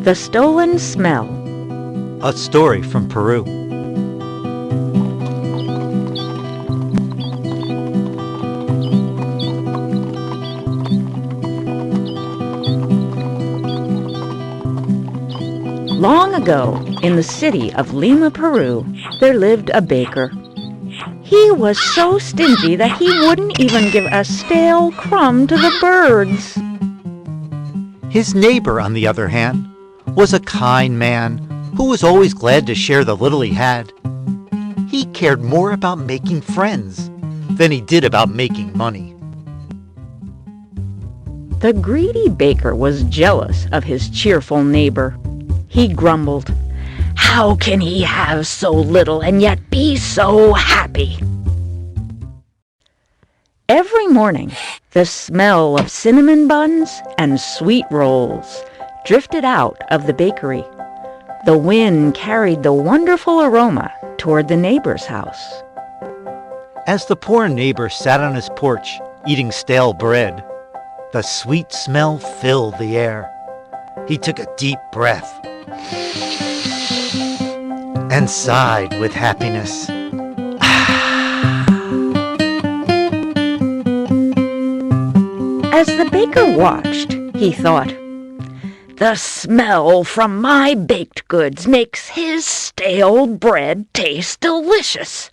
The Stolen Smell. A story from Peru. Long ago, in the city of Lima, Peru, there lived a baker. He was so stingy that he wouldn't even give a stale crumb to the birds. His neighbor, on the other hand, was a kind man who was always glad to share the little he had. He cared more about making friends than he did about making money. The greedy baker was jealous of his cheerful neighbor. He grumbled, "How can he have so little and yet be so happy?" Every morning, the smell of cinnamon buns and sweet rolls drifted out of the bakery. The wind carried the wonderful aroma toward the neighbor's house. As the poor neighbor sat on his porch eating stale bread, the sweet smell filled the air. He took a deep breath and sighed with happiness. As the baker watched, he thought, "The smell from my baked goods makes his stale bread taste delicious.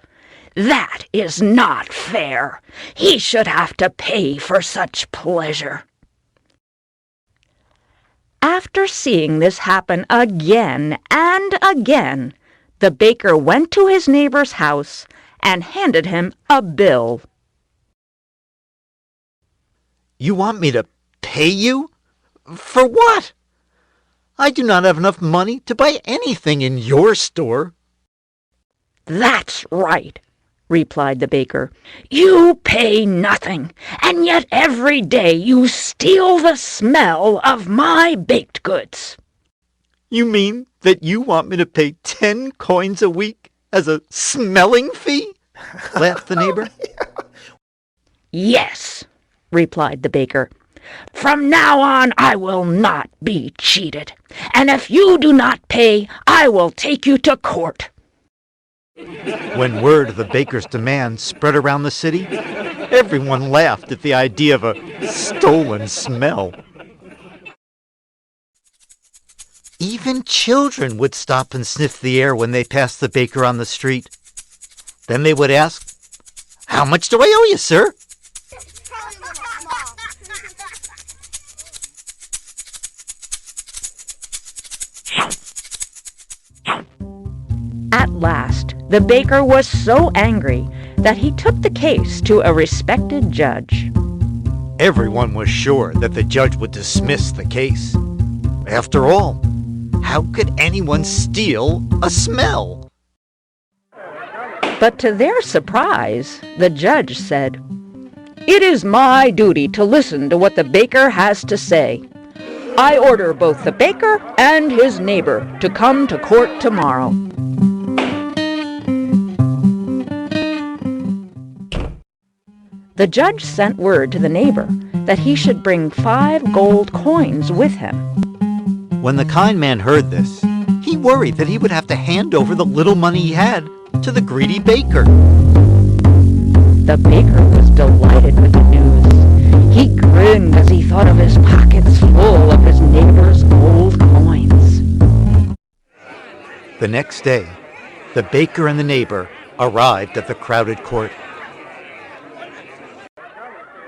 That is not fair. He should have to pay for such pleasure." After seeing this happen again and again, the baker went to his neighbor's house and handed him a bill. "You want me to pay you? For what? I do not have enough money to buy anything in your store." "That's right," replied the baker. "You pay nothing, and yet every day you steal the smell of my baked goods." "You mean that you want me to pay 10 coins a week as a smelling fee?" laughed the neighbor. "Yes," replied the baker. "From now on I will not be cheated, and if you do not pay, I will take you to court." When word of the baker's demand spread around the city, everyone laughed at the idea of a stolen smell. Even children would stop and sniff the air when they passed the baker on the street. Then they would ask, "How much do I owe you, sir?" At last, the baker was so angry that he took the case to a respected judge. Everyone was sure that the judge would dismiss the case. After all, how could anyone steal a smell? But to their surprise, the judge said, "It is my duty to listen to what the baker has to say. I order both the baker and his neighbor to come to court tomorrow." The judge sent word to the neighbor that he should bring 5 gold coins with him. When the kind man heard this, he worried that he would have to hand over the little money he had to the greedy baker. The baker was delighted with the news. He grinned as he thought of his pockets full of his neighbor's gold coins. The next day, the baker and the neighbor arrived at the crowded court.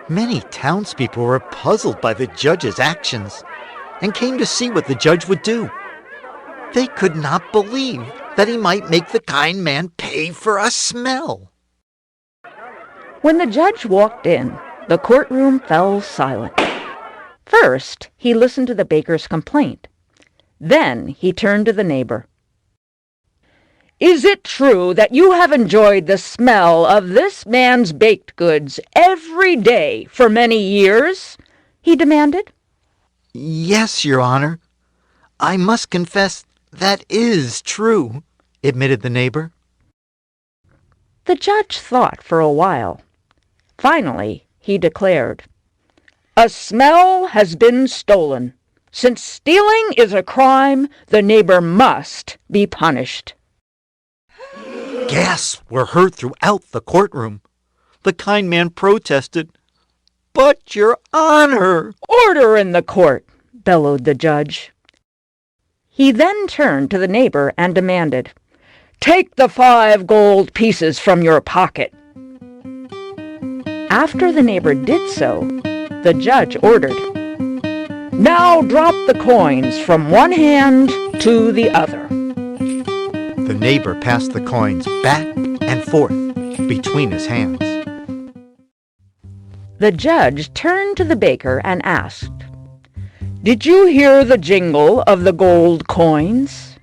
Many townspeople were puzzled by the judge's actions and came to see what the judge would do. They could not believe that he might make the kind man pay for a smell. When the judge walked in, the courtroom fell silent. First, he listened to the baker's complaint. Then he turned to the neighbor. "Is it true that you have enjoyed the smell of this man's baked goods every day for many years?" he demanded. "Yes, Your Honor. I must confess that is true," admitted the neighbor. The judge thought for a while. Finally, he declared, "A smell has been stolen. Since stealing is a crime, the neighbor must be punished. Gasps were heard throughout the courtroom. The kind man protested. "But, Your Honor!" Order in the court, bellowed the judge. He then turned to the neighbor and demanded, "Take the 5 gold pieces from your pocket." After the neighbor did so, the judge ordered, "Now drop the coins from one hand to the other." The neighbor passed the coins back and forth between his hands. The judge turned to the baker and asked, "Did you hear the jingle of the gold coins?"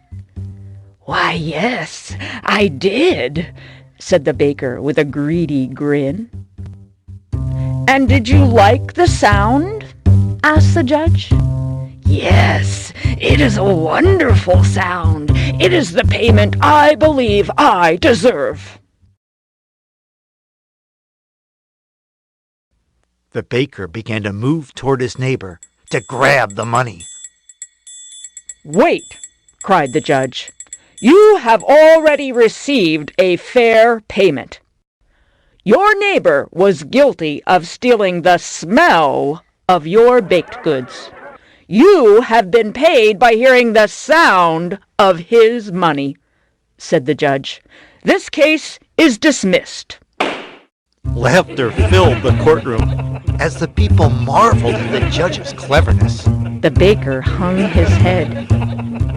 "Why, yes, I did," said the baker with a greedy grin. "And did you like the sound?" asked the judge. "Yes, it is a wonderful sound. It is the payment I believe I deserve." The baker began to move toward his neighbor to grab the money. "Wait," cried the judge. "You have already received a fair payment. Your neighbor was guilty of stealing the smell of your baked goods. You have been paid by hearing the sound of his money," said the judge. "This case is dismissed." Laughter filled the courtroom as the people marveled at the judge's cleverness. The baker hung his head.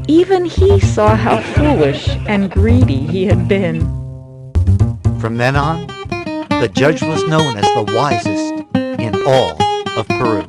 Even he saw how foolish and greedy he had been. From then on, the judge was known as the wisest in all of Peru.